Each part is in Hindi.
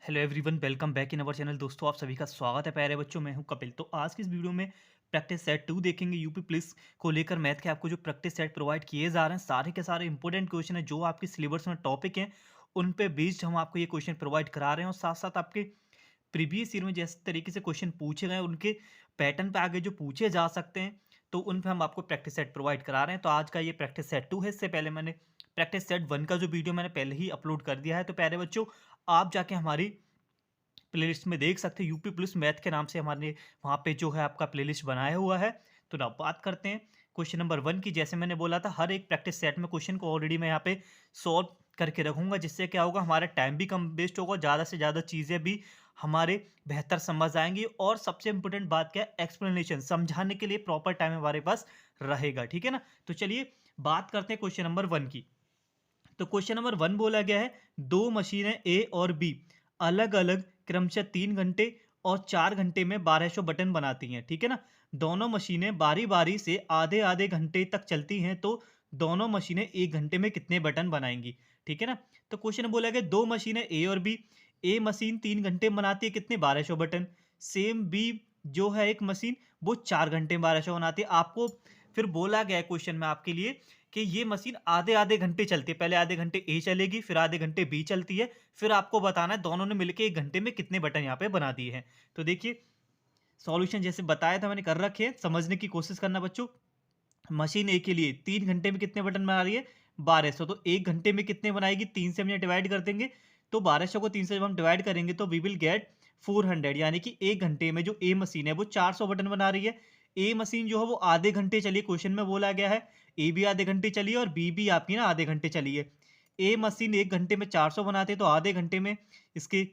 Hello everyone, welcome back in our channel. दोस्तों, आप सभी का स्वागत है। प्यारे बच्चों, मैं हूं कपिल। तो आज की इस वीडियो में प्रैक्टिस सेट 2 देखेंगे। यूपी पुलिस को लेकर मैथ के आपको जो प्रैक्टिस सेट प्रोवाइड किए जा रहे हैं, सारे के सारे इंपॉर्टेंट क्वेश्चन है जो आपके सिलेबस में टॉपिक हैं, उन पे बेस्ड हम आपको ये क्वेश्चन प्रोवाइड करा रहे हैं। और साथ साथ आपके प्रीवियस ईयर में जिस तरीके से क्वेश्चन पूछे गए, उनके पैटर्न पे आगे जो पूछे जा सकते हैं, तो उन पे हम आपको प्रैक्टिस सेट प्रोवाइड करा रहे हैं। तो आज का ये प्रैक्टिस सेट 2 है। इससे पहले मैंने प्रैक्टिस सेट 1 का जो वीडियो मैंने पहले ही अपलोड कर दिया है। तो प्यारे बच्चों, आप जाके हमारी प्लेलिस्ट में देख सकते हैं। यूपी पुलिस मैथ के नाम से हमारे वहाँ पे जो है आपका प्लेलिस्ट बनाया हुआ है। तो ना बात करते हैं क्वेश्चन नंबर 1 की। जैसे मैंने बोला था, हर एक प्रैक्टिस सेट में क्वेश्चन को ऑलरेडी मैं यहाँ पे सॉल्व करके रखूंगा, जिससे क्या होगा, हमारा टाइम भी कम वेस्ट होगा, ज़्यादा से ज़्यादा चीज़ें भी हमारे बेहतर समझ आएंगी। और सबसे इंपॉर्टेंट बात क्या है, एक्सप्लेनेशन समझाने के लिए प्रॉपर टाइम हमारे पास रहेगा। ठीक है ना। तो चलिए बात करते हैं क्वेश्चन नंबर 1 की। तो क्वेश्चन नंबर 1 बोला गया है, दो मशीनें ए और बी अलग अलग क्रमशः 3 घंटे और 4 घंटे में 1200 बटन बनाती हैं। ठीक है ना। दोनों मशीनें बारी बारी से आधे आधे घंटे तक चलती हैं, तो दोनों मशीनें 1 घंटे में कितने बटन बनाएंगी। ठीक है ना। तो क्वेश्चन बोला गया, दो मशीनें ए और बी। ए मशीन 3 घंटे में बनाती है कितने, 1200 बटन। सेम बी जो है एक मशीन, वो 4 घंटे में 1200 बनाती है। आपको फिर बोला गया है क्वेश्चन में आपके लिए कि ये मशीन आधे आधे घंटे चलती है। पहले आधे घंटे ए चलेगी, फिर आधे घंटे बी चलती है, फिर आपको बताना है दोनों ने मिलकर 1 घंटे में कितने बटन यहाँ पे बना दिए हैं। तो देखिए, सॉल्यूशन जैसे बताया था मैंने कर रखे हैं, समझने की कोशिश करना बच्चों। मशीन ए के लिए 3 घंटे में कितने बटन बना रही है, 1200। तो 1 घंटे में कितने बनाएगी, 3 से हम डिवाइड कर देंगे। तो 1200 को 3 से जब हम डिवाइड करेंगे तो वी विल गेट 400, यानी कि 1 घंटे में जो ए मशीन है वो 400 बटन बना रही है। ए मशीन जो है वो आधे घंटे चली, क्वेश्चन में बोला गया है। ए भी आधे घंटे चली है और बी भी आपकी ना आधे घंटे चली है। ए मशीन 1 घंटे में 400 बनाते हैं, तो आधे घंटे में इसके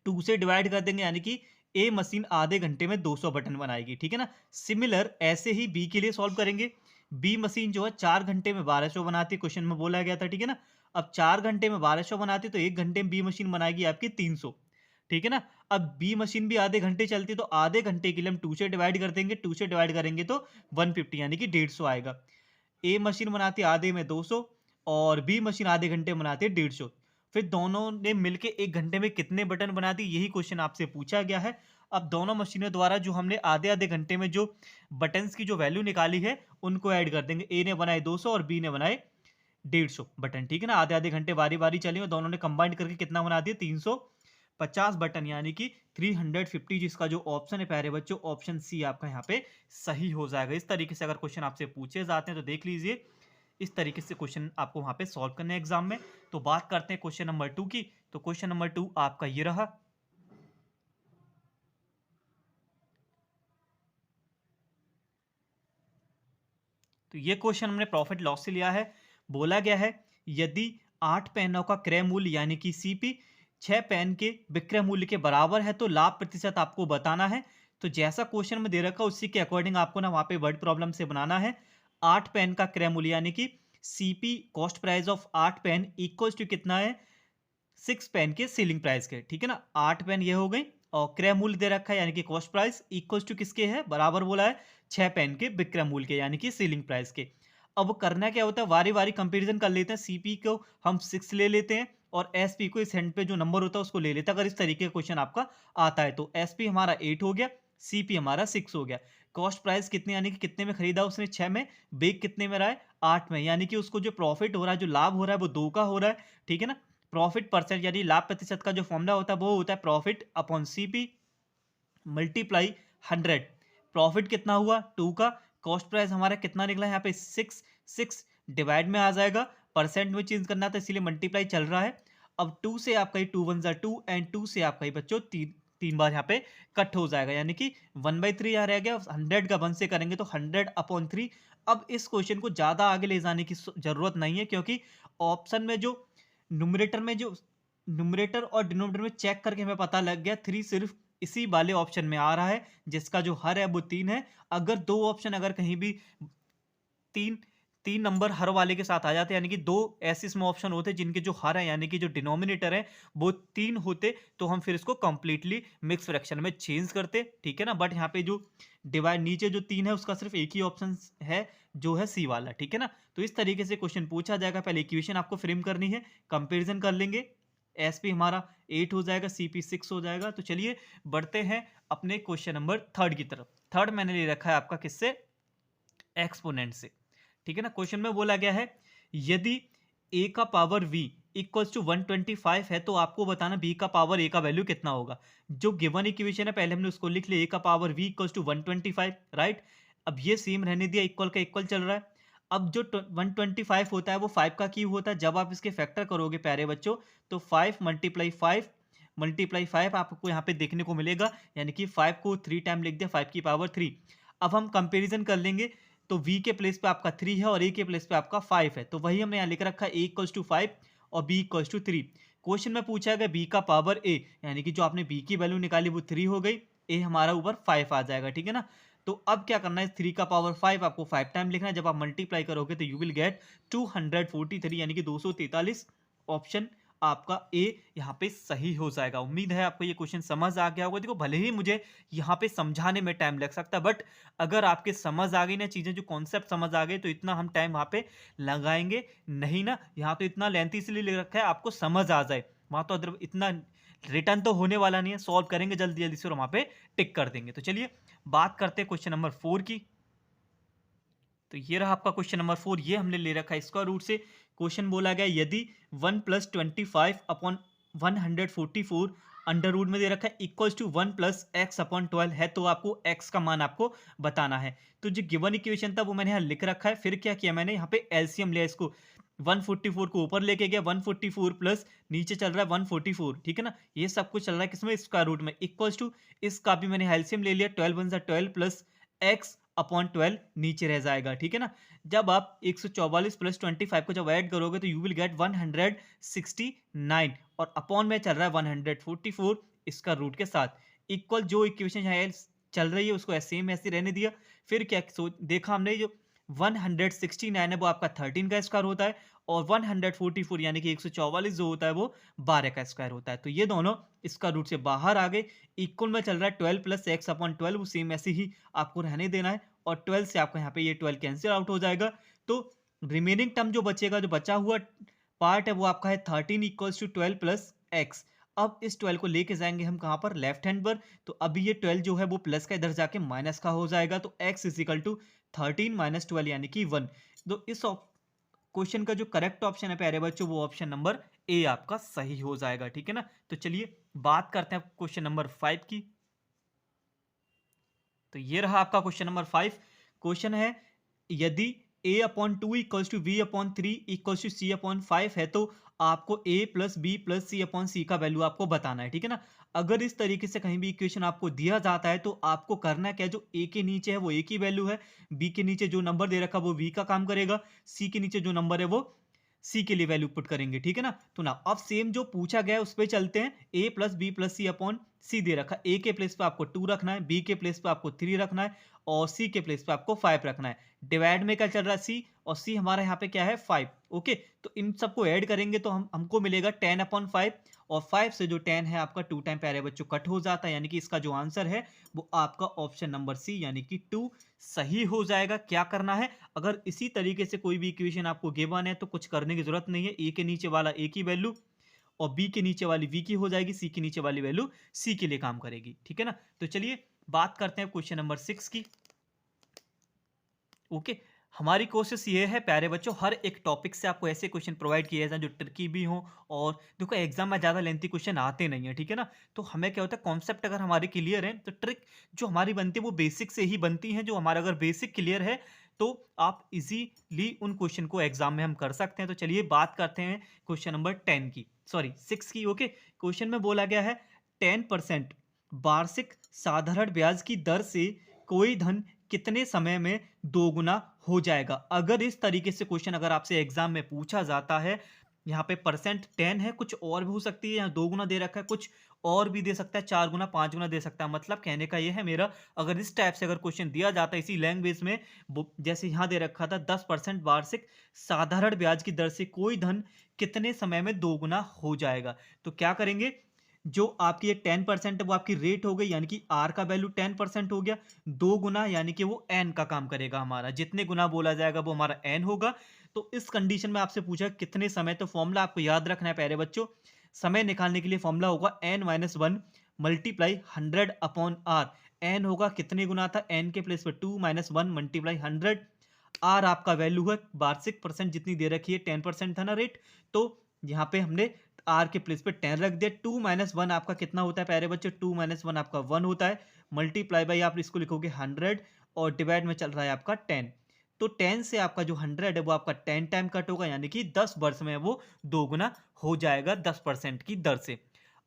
2 से डिवाइड कर देंगे, यानी कि ए मशीन आधे घंटे में 200 बटन बनाएगी। ठीक है ना। सिमिलर ऐसे ही बी के लिए सॉल्व करेंगे। बी मशीन जो है 4 घंटे में 1200 बनाती है, क्वेश्चन में बोला गया था। ठीक है ना। अब 4 घंटे में 1200 बनाती, तो 1 घंटे में बी मशीन बनाएगी आपकी 300। ठीक है ना। अब बी मशीन भी आधे घंटे चलती है, तो आधे घंटे के लिए हम 2 से डिवाइड कर देंगे। 2 से डिवाइड करेंगे तो 150, यानी कि 150 आएगा। ए मशीन बनाती है आधे में 200 और बी मशीन आधे घंटे में बनाती है 150। फिर दोनों ने मिलके 1 घंटे में कितने बटन बना दी, यही क्वेश्चन आपसे पूछा गया है। अब दोनों मशीनों द्वारा जो हमने आधे आधे घंटे में जो बटन्स की जो वैल्यू निकाली है, उनको ऐड कर देंगे। ए ने बनाए 200 और बी ने बनाए 150 बटन। ठीक है ना। आधे आधे घंटे बारी बारी चले और दोनों ने कंबाइंड करके कितना बना दिया, 350 बटन, यानी कि 350, जिसका जो ऑप्शन है प्यारे बच्चों, ऑप्शन सी आपका यहाँ पे सही हो जाएगा। इस तरीके से अगर क्वेश्चन आपसे पूछे जाते हैं तो देख लीजिए, इस तरीके से क्वेश्चन आपको वहां पे सॉल्व करने हैं एग्जाम में। तो बात करते हैं क्वेश्चन नंबर 2 की। तो क्वेश्चन नंबर 2 आपका ये रहा। तो ये क्वेश्चन हमने प्रॉफिट लॉस से लिया है। बोला गया है, यदि 8 पेनों का क्रय मूल्य यानी कि सीपी 6 पेन के विक्रय मूल्य के बराबर है, तो लाभ प्रतिशत आपको बताना है। तो जैसा क्वेश्चन में दे रखा उसी के अकॉर्डिंग आपको ना वहां पे वर्ड प्रॉब्लम से बनाना है। 8 पेन का क्रय मूल्य यानी कि CP cost price of 8 pen equal to कितना है, 6 पेन के सीलिंग प्राइस के। ठीक है ना। 8 पेन ये हो गई और क्रय मूल्य दे रखा है, यानी कि कॉस्ट प्राइस इक्वल टू किसके है, बराबर बोला है 6 पेन के विक्रय मूल्य के, यानी कि सीलिंग प्राइस के। अब करना क्या होता है, वारी वारी कंपैरिजन कर लेते हैं। सीपी को हम 6 ले लेते हैं और एसपी को इस हैंड पे जो नंबर होता है उसको ले लेते हैं। अगर इस तरीके का क्वेश्चन आपका आता है तो एसपी हमारा 8 हो गया, सीपी हमारा 6 हो गया। कॉस्ट प्राइस कितने, यानी कि कितने में खरीदा उसने, 6 में। बेक कितने में रहा है, 8 में, यानी कि उसको जो प्रॉफिट हो रहा है, जो लाभ हो रहा है, वो 2 का हो रहा है। ठीक है ना। प्रॉफिट परसेंट यानी लाभ प्रतिशत का जो फॉर्मूला होता है वो होता है profit upon CP multiply 100। Profit कितना हुआ, 2 का। कॉस्ट प्राइस हमारा कितना निकला है यहाँ पे, 6 डिवाइड में आ जाएगा, परसेंट में चेंज करना था इसीलिए मल्टीप्लाई चल रहा है। अब 2 से आपका ही 2 वन जा 2 एंड 2 से आपका ही बच्चों तीन तीन बार यहाँ पे कट हो जाएगा, यानी कि 1/3 यहाँ रह गया। 100 का 1 से करेंगे तो 100/3। अब इस क्वेश्चन को ज्यादा आगे ले जाने की जरूरत नहीं है, क्योंकि ऑप्शन में जो न्यूमरेटर और डिनोमिनेटर में चेक करके हमें पता लग गया 3 सिर्फ इसी वाले ऑप्शन में आ रहा है, जिसका जो हर है वो 3 है। अगर दो ऑप्शन अगर कहीं भी तीन तीन नंबर हर वाले के साथ आ जाते, यानी कि दो ऐसे इसमें ऑप्शन होते जिनके जो हर है यानी कि जो डिनोमिनेटर है वो 3 होते, तो हम फिर इसको कंप्लीटली मिक्स फ्रैक्शन में चेंज करते। ठीक है ना। बट यहाँ पे जो डिवाइड नीचे जो 3 है उसका सिर्फ एक ही ऑप्शन है, जो है सी वाला। ठीक है ना। तो इस तरीके से क्वेश्चन पूछा जाएगा। पहले इक्वेशन आपको फ्रेम करनी है, कंपेरिजन कर लेंगे। एसपी हमारा 8 हो जाएगा, सीपी 6 हो जाएगा। तो चलिए बढ़ते हैं अपने क्वेश्चन नंबर थर्ड की तरफ। थर्ड मैंने ले रखा है आपका किससे, एक्सपोनेंट से। ठीक है ना, क्वेश्चन में बोला गया है यदि a का पावर v इक्वल्स टू 125 है तो आपको बताना b का पावर a का वैल्यू कितना होगा। जो गिवन इक्वेशन है पहले हमने उसको लिख लिया, a का power v equals to 125, right. अब ये सेम रहने दिया, इक्वल का इक्वल चल रहा है। अब जो 125 होता है वो 5 का क्यूब होता है। जब आप इसके फैक्टर करोगे प्यारे बच्चों, तो 5 मल्टीप्लाई 5 मल्टीप्लाई 5 आपको यहाँ पे देखने को मिलेगा, यानी कि 5 को 3 टाइम लिख दिया, 5 की पावर 3। अब हम कंपेरिजन कर लेंगे, तो v के प्लेस पे आपका 3 है और a के प्लेस पे आपका 5 है, तो वही हमने यहाँ लिख रखा है a इक्वल्स टू 5 और b इक्वल्स टू 3। क्वेश्चन में पूछा गया b का पावर a, यानी कि जो आपने b की वैल्यू निकाली वो 3 हो गई, a हमारा ऊपर 5 आ जाएगा, ठीक है ना। तो अब क्या करना है, 3 का पावर 5 आपको 5 टाइम लिखना है। जब आप मल्टीप्लाई करोगे तो यू विल गेट 243, यानी कि 243। ऑप्शन आपका ए यहाँ पे सही हो जाएगा। उम्मीद है आपको ये क्वेश्चन समझ आ गया होगा। देखो भले ही मुझे यहाँ पे समझाने में टाइम लग सकता है, बट अगर आपके समझ आ गई ना चीजें, जो कॉन्सेप्ट समझ आ गए, तो इतना हम टाइम वहाँ पे लगाएंगे नहीं ना। यहाँ तो इतना लेंथी इसलिए लिख रखा है आपको समझ आ जाए, वहाँ तो अदर इतना रिटर्न तो होने वाला नहीं है। सॉल्व करेंगे जल्दी जल्दी से और वहाँ पे टिक कर देंगे। तो चलिए बात करते हैं क्वेश्चन नंबर 4 की। तो ये रहा आपका क्वेश्चन नंबर 4, ये हमने ले रखा है स्क्वायर रूट से। क्वेश्चन बोला गया यदि 1 प्लस 25 अपॉन 144 अंडर रूट में दे रखा है equals to 1 plus x upon 12 है, तो आपको एक्स का मान आपको बताना है। तो जो गिवन इक्वेशन था वो मैंने यहाँ लिख रखा है। फिर क्या किया मैंने, यहाँ पे एलसीएम लिया, इसको 144 को ऊपर लेके गया, 144 प्लस नीचे चल रहा है 144, ठीक है ना। ये सब कुछ चल रहा है किसमें, स्क्वायर रूट में। इक्वल्स टू इसका भी मैंने एलसीएम ले लिया, 12 वन 12 प्लस एक्स अपॉन 12 नीचे रह जाएगा, ठीक है ना। जब आप 144 प्लस 25 को जब ऐड करोगे तो यू विल गेट 169, और अपॉन में चल रहा है 144 इसका रूट के साथ। इक्वल जो इक्वेशन है चल रही है उसको सेम ऐसे रहने दिया। फिर क्या सोच देखा हमने, जो 169 है वो आपका 13 का स्क्वायर होता है, और 144 यानी कि 144 जो होता है वो 12 का स्क्वायर होता है। तो ये दोनों इसका रूट से बाहर आ गए। इक्वल में चल रहा है 12 प्लस एक्स अपॉन 12, वो सेम ऐसे ही आपको रहने देना है। और 12 से आपको यहाँ पे ये 12 कैंसिल आउट हो जाएगा। तो रिमेनिंग टर्म जो बचेगा, जो बचा हुआ पार्ट है वो आपका है 13 इक्वल्स टू 12 प्लस एक्स। अब इस 12 को लेके जाएंगे हम कहाँ पर, लेफ्ट हैंड पर। तो अभी ये 12 जो है वो प्लस का इधर जाके माइनस का हो जाएगा। तो x is equal to 13 minus 12 यानी कि 1। तो इस क्वेश्चन का जो करेक्ट ऑप्शन है प्यारे बच्चों, वो ऑप्शन नंबर ए आपका सही हो जाएगा, ठीक है ना। तो चलिए बात करते हैं क्वेश्चन नंबर 5 की। तो ये रहा आपका क्वेश्चन नंबर 5। क्वेश्चन है यदि a upon 2 equals to v upon 3 equals to c upon 5 है, तो आपको a plus b plus c upon c का वैल्यू आपको बताना है, ठीक है ना। अगर इस तरीके से कहीं भी इक्वेशन आपको दिया जाता है तो आपको करना क्या है, जो a के नीचे है वो a की वैल्यू है, b के नीचे जो नंबर दे रखा है वो v का काम करेगा, c के नीचे जो नंबर है वो सी के लिए वैल्यू पुट करेंगे, ठीक है ना। तो ना अब सेम जो पूछा गया है उस पर चलते हैं। ए प्लस बी प्लस सी अपॉन सी दे रखा है, ए के प्लेस पे आपको 2 रखना है, बी के प्लेस पे आपको 3 रखना है, और सी के प्लेस पे आपको 5 रखना है। डिवाइड में क्या चल रहा है, सी, और सी हमारा यहाँ पे क्या है 5। ओके, तो इन सबको ऐड करेंगे तो हमको मिलेगा 10 अपॉन 5, और 5 से जो 10 है आपका 2 टाइम प्यारे बच्चों कट हो जाता है, यानी कि इसका जो आंसर है वो आपका ऑप्शन नंबर सी यानी कि 2 सही हो जाएगा। क्या करना है, अगर इसी तरीके से कोई भी इक्वेशन आपको गिवन है तो कुछ करने की जरूरत नहीं है। ए के नीचे वाला ए की वैल्यू और बी के नीचे वाली वी की हो जाएगी, सी के नीचे वाली वैल्यू सी के लिए काम करेगी, ठीक है ना। तो चलिए बात करते हैं क्वेश्चन नंबर 6 की। ओके, हमारी कोशिश ये है प्यारे बच्चों, हर एक टॉपिक से आपको ऐसे क्वेश्चन प्रोवाइड किए जाएं जो ट्रिकी भी हों, और देखो एग्जाम में ज़्यादा लेंथी क्वेश्चन आते नहीं है, ठीक है ना। तो हमें क्या होता है, कॉन्सेप्ट अगर हमारे क्लियर है तो ट्रिक जो हमारी बनती है वो बेसिक से ही बनती है। जो हमारा अगर बेसिक क्लियर है तो आप इजीली उन क्वेश्चन को एग्जाम में हम कर सकते हैं। तो चलिए बात करते हैं क्वेश्चन नंबर 10 की, सॉरी 6 की। ओके, क्वेश्चन में बोला गया है 10% वार्षिक साधारण ब्याज की दर से कोई धन कितने समय में दोगुना हो जाएगा। अगर इस तरीके से क्वेश्चन अगर आपसे एग्जाम में पूछा जाता है, यहाँ पे परसेंट 10 है, कुछ और भी हो सकती है, यहाँ 2 गुना दे रखा है, कुछ और भी दे सकता है, 4 गुना 5 गुना दे सकता है। मतलब कहने का ये है मेरा, अगर इस टाइप से अगर क्वेश्चन दिया जाता है इसी लैंग्वेज में, जैसे यहाँ दे रखा था 10% वार्षिक साधारण ब्याज की दर से कोई धन कितने समय में दोगुना हो जाएगा, तो क्या करेंगे, जो आपकी ये 10% है वो आपकी रेट हो गई, यानी कि आर का वैल्यू 10% हो गया, 2 गुना यानी कि वो एन का काम करेगा हमारा, जितने गुना बोला जाएगा वो हमारा एन होगा। तो इस कंडीशन में आपसे पूछा कितने समय, तो फॉर्मूला आपको याद रखना है प्यारे बच्चों, समय निकालने के लिए फॉर्मूला होगा n-1 मल्टीप्लाई 100/r। n होगा कितने गुना था, n के प्लेस पे 2-1 मल्टीप्लाई 100। r आपका वैल्यू है वार्षिक परसेंट जितनी दे रखी है 10% था ना रेट, तो यहाँ पे हमने r के प्लेस पे 10 रख दिया। 2-1 आपका कितना होता है प्यारे बच्चे, 2-1 आपका 1 होता है, मल्टीप्लाई बाई आप इसको लिखोगे 100 और डिवाइड में चल रहा है आपका 10। तो 10 से आपका जो 100 है वो आपका 10 टाइम कट होगा, यानी कि 10 वर्ष में वो दोगुना हो जाएगा 10% की दर से।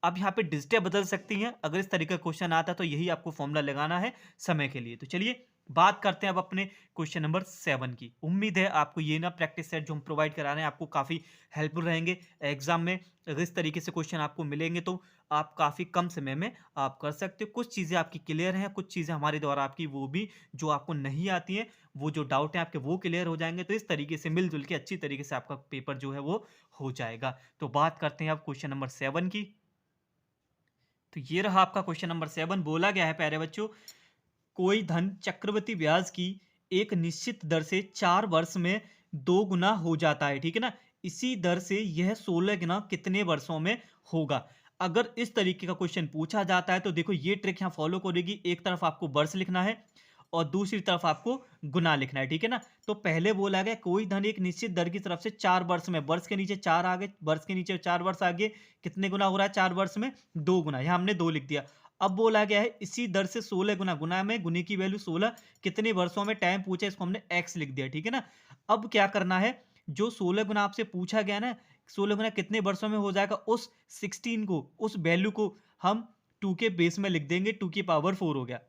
अब यहाँ पे डिजिटें बदल सकती हैं, अगर इस तरीके का क्वेश्चन आता है तो यही आपको फॉर्मूला लगाना है समय के लिए। तो चलिए बात करते हैं अब अपने क्वेश्चन नंबर 7 की। उम्मीद है आपको ये ना प्रैक्टिस सेट जो हम प्रोवाइड करा रहे हैं आपको काफ़ी हेल्पफुल रहेंगे एग्जाम में। अगर इस तरीके से क्वेश्चन आपको मिलेंगे तो आप काफ़ी कम समय में आप कर सकते हो। कुछ चीज़ें आपकी क्लियर हैं, कुछ चीज़ें हमारे द्वारा आपकी वो भी जो आपको नहीं आती हैं, वो जो डाउट है आपके वो क्लियर हो जाएंगे। तो इस तरीके से मिलजुल के अच्छी तरीके से आपका पेपर जो है वो हो जाएगा। तो बात करते हैं अब क्वेश्चन नंबर 7 की। तो ये रहा आपका क्वेश्चन नंबर 7। बोला गया है प्यारे बच्चों, कोई धन चक्रवृद्धि ब्याज की एक निश्चित दर से 4 वर्ष में 2 गुना हो जाता है, ठीक है ना। इसी दर से यह 16 गुना कितने वर्षों में होगा। अगर इस तरीके का क्वेश्चन पूछा जाता है तो देखो ये ट्रिक यहाँ फॉलो करेगी। एक तरफ आपको वर्ष लिखना है और दूसरी तरफ आपको गुना लिखना है, ठीक है ना। तो पहले बोला गया कोई धन एक निश्चित दर की तरफ से 4 वर्ष में, वर्ष के नीचे 4 आगे, वर्ष के नीचे 4 वर्ष आगे, कितने गुना हो रहा है 4 वर्ष में 2 गुना, यहाँ हमने 2 लिख दिया। अब बोला गया है इसी दर से 16 गुना, गुना में गुने की वैल्यू 16 कितने वर्षों में टाइम पूछा, इसको हमने x लिख दिया, ठीक है ना। अब क्या करना है, जो 16 गुना आपसे पूछा गया ना, 16 गुना कितने वर्षों में हो जाएगा, उस 16 को, उस वैल्यू को हम 2 के बेस में लिख देंगे, 2 की पावर 4 हो गया,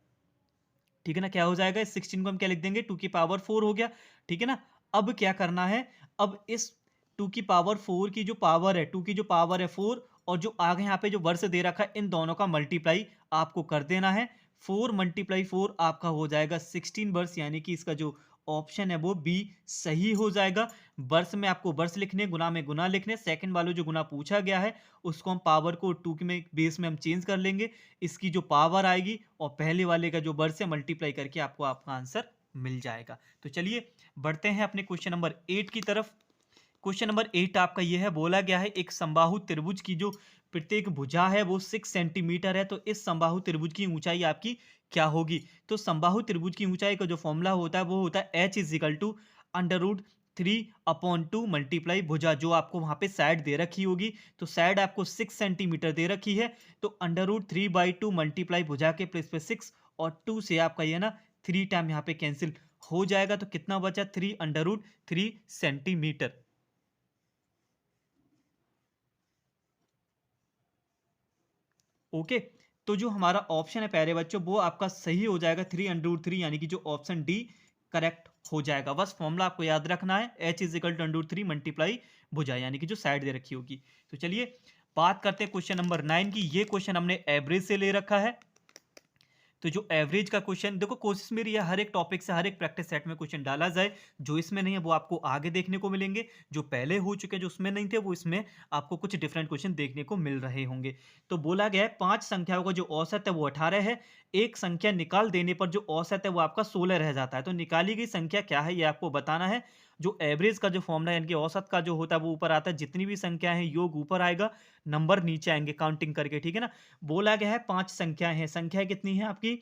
ठीक है ना। क्या हो जाएगा, इस 16 को हम क्या लिख देंगे, 2 की पावर 4 हो गया, ठीक है ना। अब क्या करना है, अब इस 2 की पावर 4 की जो पावर है, 2 की जो पावर है 4 और जो आगे यहाँ पे जो वर्ष दे रखा है, इन दोनों का मल्टीप्लाई आपको कर देना है। 4 मल्टीप्लाई 4 आपका हो जाएगा 16 वर्ष, यानी कि इसका जो ऑप्शन है वो बी सही हो जाएगा। वर्ष में आपको वर्ष लिखने, गुना में गुना लिखने, सेकंड वाले जो गुना पूछा गया है उसको हम पावर को 2 के में बेस में हम चेंज कर लेंगे, इसकी जो पावर आएगी और पहले वाले का जो वर्ष है मल्टीप्लाई करके आपको आपका आंसर मिल जाएगा। तो चलिए बढ़ते हैं अपने क्वेश्चन नंबर 8 की तरफ। क्वेश्चन नंबर 8 आपका यह है, बोला गया है एक समबाहु त्रिभुज की जो प्रत्येक भुजा है वो 6 सेंटीमीटर है, तो इस समबाहु त्रिभुज की ऊंचाई आपकी क्या होगी। तो समबाहु त्रिभुज की ऊंचाई का जो फॉर्मूला होता है वो होता है h is equal to √3/2 multiply भुजा, जो आपको वहां पे साइड दे रखी होगी, तो साइड आपको 6 सेंटीमीटर दे रखी है, तो √3/2 मल्टीप्लाई भुजा के प्लेस पे 6 और 2 से आपका ये ना 3 टाइम यहाँ पे कैंसिल हो जाएगा, तो कितना बचा 3√3 सेंटीमीटर। ओके, तो जो हमारा ऑप्शन है प्यारे बच्चों वो आपका सही हो जाएगा 3√3, यानी कि जो ऑप्शन डी करेक्ट हो जाएगा। बस फॉर्मूला आपको याद रखना है, h is equal to √3 multiply भुजा, यानी कि जो साइड दे रखी होगी। तो चलिए बात करते हैं क्वेश्चन नंबर 9 की। ये क्वेश्चन हमने एवरेज से ले रखा है, तो जो एवरेज का क्वेश्चन, देखो कोशिश मेरी है हर एक टॉपिक से हर एक प्रैक्टिस सेट में क्वेश्चन डाला जाए, जो इसमें नहीं है वो आपको आगे देखने को मिलेंगे, जो पहले हो चुके हैं जो उसमें नहीं थे वो इसमें आपको कुछ डिफरेंट क्वेश्चन देखने को मिल रहे होंगे। तो बोला गया है 5 संख्याओं का जो औसत है वो 18 है, एक संख्या निकाल देने पर जो औसत है वो आपका 16 रह जाता है, तो निकाली गई संख्या क्या है ये आपको बताना है। जो एवरेज का जो फॉर्मूला है, इनके औसत का जो होता है वो ऊपर आता है, जितनी भी संख्या है योग ऊपर आएगा, नंबर नीचे आएंगे काउंटिंग करके, ठीक है ना। बोला गया है 5 संख्याएं हैं, संख्या कितनी है आपकी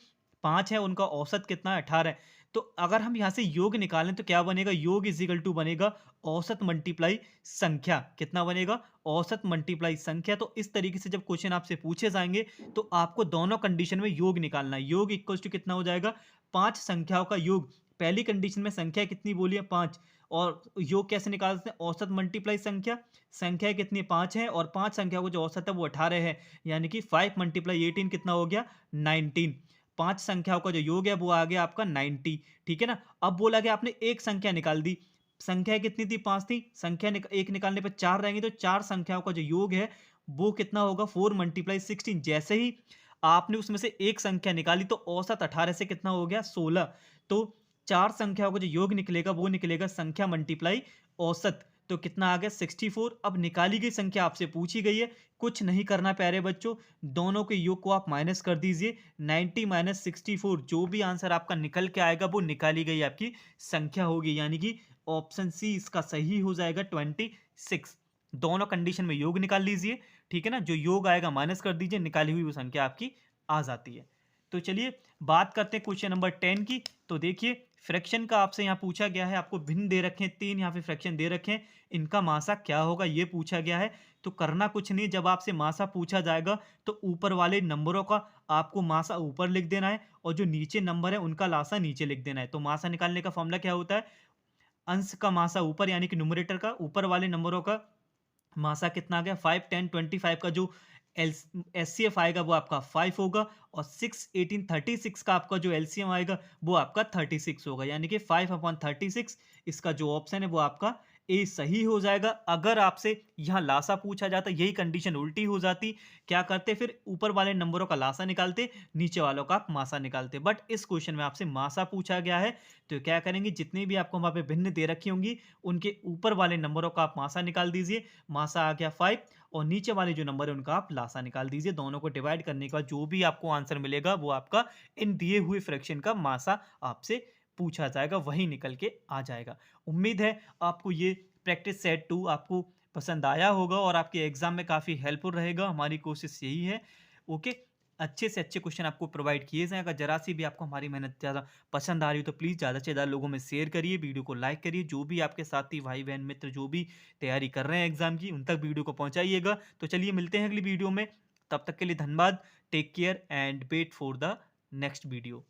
5 है, उनका औसत कितना है 18 है। तो अगर हम यहाँ से योग निकालें तो क्या बनेगा, योग इज इक्वल टू बनेगा औसत मल्टीप्लाई संख्या, कितना बनेगा औसत मल्टीप्लाई संख्या। तो इस तरीके से जब क्वेश्चन आपसे पूछे जाएंगे तो आपको दोनों कंडीशन में योग निकालना है। योग इक्वल टू कितना हो जाएगा 5 संख्याओं का योग, पहली कंडीशन में संख्या कितनी बोली है 5, और योग कैसे निकालते हैं औसत मल्टीप्लाई संख्या, संख्या कितनी 5 है और 5 संख्या को जो औसत है वो 18 है, यानी कि 5 मल्टीप्लाई 18 कितना हो गया 19। 5 संख्याओं का जो योग है वो आ गया आपका 90, ठीक है ना। अब बोला गया आपने एक संख्या निकाल दी, संख्या कितनी थी 5 थी, संख्या एक निकालने पर 4 रहेंगे, तो 4 संख्याओं का जो योग है वो कितना होगा 4 मल्टीप्लाई 16। जैसे ही आपने उसमें से एक संख्या निकाली तो औसत 18 से कितना हो गया 16, तो 4 संख्याओं का जो योग निकलेगा वो निकलेगा संख्या मल्टीप्लाई औसत, तो कितना आ गया 64। अब निकाली गई संख्या आपसे पूछी गई है, कुछ नहीं करना प्यारे बच्चों, दोनों के योग को आप माइनस कर दीजिए, 90 माइनस 64, जो भी आंसर आपका निकल के आएगा वो निकाली गई आपकी संख्या होगी, यानी कि ऑप्शन सी इसका सही हो जाएगा 26। दोनों कंडीशन में योग निकाल लीजिए, ठीक है ना, जो योग आएगा माइनस कर दीजिए, निकाली हुई वो संख्या आपकी आ जाती है। तो चलिए बात करते हैं क्वेश्चन नंबर 10 की। तो देखिए फ्रैक्शन का आपसे यहाँ पूछा गया है, आपको भिन्न दे रखे हैं, 3 यहाँ पे फ्रैक्शन दे रखे हैं, इनका मासा क्या होगा ये पूछा गया है। तो करना कुछ नहीं, जब आपसे मासा पूछा जाएगा तो ऊपर वाले नंबरों का आपको मासा ऊपर लिख देना है और जो नीचे नंबर है उनका लासा नीचे लिख देना है। तो मासा निकालने का फॉर्मूला क्या होता है, अंश का मासा ऊपर यानी कि न्यूमरेटर का, ऊपर वाले नंबरों का मासा कितना आ गया 5, 10, 25 का जो एचसीएफ आएगा वो आपका 5 होगा और 6, 18, 36 का आपका जो एलसीएम आएगा वो आपका 36 होगा, यानी कि 5/36। इसका जो ऑप्शन है वो आपका ए सही हो जाएगा। अगर आपसे यहाँ लासा पूछा जाता, यही कंडीशन उल्टी हो जाती, क्या करते फिर ऊपर वाले नंबरों का लासा निकालते, नीचे वालों का आप मासा निकालते। बट इस क्वेश्चन में आपसे मासा पूछा गया है, तो क्या करेंगे, जितनी भी आपको वहां पे भिन्न दे रखी होंगी उनके ऊपर वाले नंबरों का आप मासा निकाल दीजिए। मासा आ गया 5 और नीचे वाले जो नंबर है उनका आप लासा निकाल दीजिए। दोनों को डिवाइड करने का जो भी आपको आंसर मिलेगा वो आपका इन दिए हुए फ्रैक्शन का मासा आपसे पूछा जाएगा, वही निकल के आ जाएगा। उम्मीद है आपको ये प्रैक्टिस सेट 2 आपको पसंद आया होगा और आपके एग्जाम में काफ़ी हेल्पफुल रहेगा। हमारी कोशिश यही है। ओके, अच्छे से अच्छे क्वेश्चन आपको प्रोवाइड किए जाएँ। अगर ज़रा सी भी आपको हमारी मेहनत ज़्यादा पसंद आ रही हो तो प्लीज़ ज़्यादा से ज़्यादा लोगों में शेयर करिए, वीडियो को लाइक करिए। जो भी आपके साथी भाई-बहन मित्र जो भी तैयारी कर रहे हैं एग्ज़ाम की, उन तक वीडियो को पहुँचाइएगा। तो चलिए मिलते हैं अगली वीडियो में, तब तक के लिए धन्यवाद। Take care and wait for the next video.